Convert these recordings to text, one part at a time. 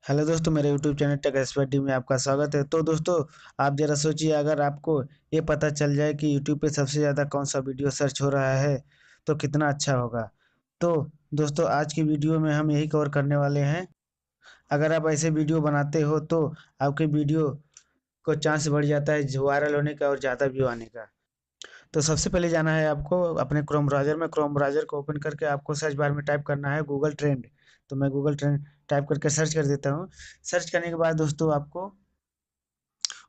Hello दोस्तों, मेरे YouTube channel tech expert में आपका स्वागत है। तो दोस्तों, आप ज़रा सोचिए, अगर आपको ये पता चल जाए कि यूट्यूब पे सबसे ज़्यादा कौन सा वीडियो सर्च हो रहा है तो कितना अच्छा होगा। तो दोस्तों, आज की वीडियो में हम यही कवर करने वाले हैं। अगर आप ऐसे वीडियो बनाते हो तो आपके वीडियो को चांस बढ़ जाता है वायरल होने का और ज़्यादा व्यू आने का। तो सबसे पहले जाना है आपको अपने क्रोम ब्राउज़र में। क्रोम ब्राउज़र को ओपन करके आपको सर्च बार में टाइप करना है गूगल ट्रेंड। तो मैं गूगल ट्रेंड टाइप करके सर्च कर देता हूँ। सर्च करने के बाद दोस्तों, आपको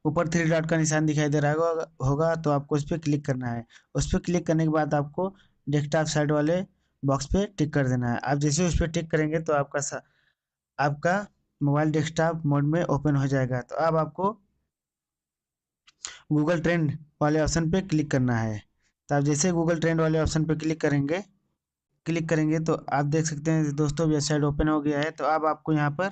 ऊपर थ्री डॉट का निशान दिखाई दे रहा होगा, तो आपको उस पर क्लिक करना है। उस पर क्लिक करने के बाद आपको डेस्कटॉप साइड वाले बॉक्स पे टिक कर देना है। आप जैसे उस पर टिक करेंगे तो आपका मोबाइल डेस्कटॉप मोड में ओपन हो जाएगा। तो अब आपको गूगल ट्रेंड वाले ऑप्शन पे क्लिक करना है। तो आप जैसे गूगल ट्रेंड वाले ऑप्शन पे क्लिक करेंगे तो आप देख सकते हैं दोस्तों, वेबसाइट ओपन हो गया है। तो अब आपको यहाँ पर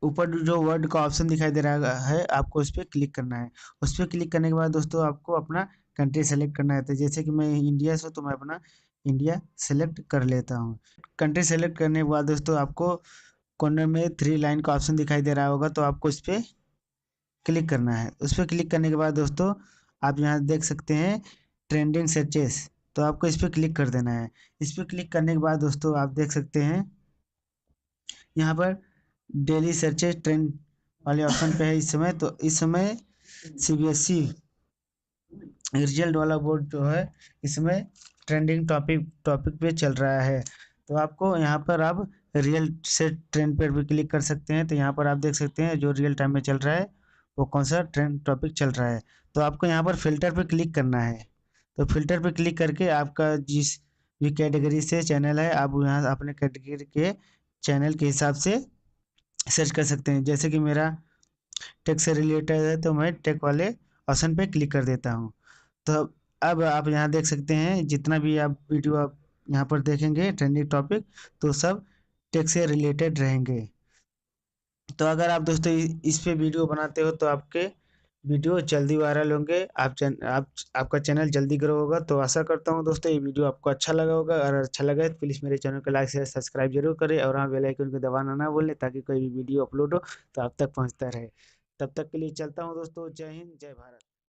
ऊपर जो वर्ड का ऑप्शन दिखाई दे रहा है, आपको उस पर क्लिक करना है। उस पर क्लिक करने के बाद दोस्तों, आपको अपना कंट्री सेलेक्ट करना है। तो जैसे कि मैं इंडिया से हूँ, तो मैं अपना इंडिया सेलेक्ट कर लेता हूँ। कंट्री सेलेक्ट करने के बाद दोस्तों, आपको कॉर्नर में थ्री लाइन का ऑप्शन दिखाई दे रहा होगा, तो आपको इस पर क्लिक करना है। उस पर क्लिक करने के बाद दोस्तों, आप यहाँ देख सकते हैं ट्रेंडिंग सर्चेस। तो आपको इस पर क्लिक कर देना है। इस पर क्लिक करने के बाद दोस्तों, आप देख सकते हैं यहाँ पर डेली सर्चेस ट्रेंड वाले ऑप्शन पे है इस समय। तो इस समय सीबीएसई रिजल्ट वाला बोर्ड जो है, इसमें ट्रेंडिंग टॉपिक पे चल रहा है। तो आपको यहाँ पर आप रियल से ट्रेंड पर भी क्लिक कर सकते हैं। तो यहाँ पर आप देख सकते हैं जो रियल टाइम में चल रहा है वो कौन सा ट्रेंड टॉपिक चल रहा है। तो आपको यहाँ पर फिल्टर पे क्लिक करना है। तो फिल्टर पे क्लिक करके आपका जिस भी कैटेगरी से चैनल है, आप यहाँ अपने कैटेगरी के चैनल के हिसाब से सर्च कर सकते हैं। जैसे कि मेरा टेक से रिलेटेड है, तो मैं टेक वाले ऑप्शन पे क्लिक कर देता हूँ। तो अब आप यहाँ देख सकते हैं जितना भी आप वीडियो आप यहाँ पर देखेंगे ट्रेंडिंग टॉपिक, तो सब टेक से रिलेटेड रहेंगे। तो अगर आप दोस्तों इस पे वीडियो बनाते हो तो आपके वीडियो जल्दी वायरल होंगे। आपका चैनल जल्दी ग्रो होगा। तो आशा करता हूँ दोस्तों, ये वीडियो आपको अच्छा लगा होगा। अगर अच्छा लगा है तो प्लीज़ मेरे चैनल को लाइक शेयर सब्सक्राइब जरूर करें, और हाँ, बेल आइकन को दबाना ना भूलें, ताकि कोई भी वीडियो अपलोड हो तो आप तक पहुँचता रहे। तब तक के लिए चलता हूँ दोस्तों। जय हिंद, जय भारत।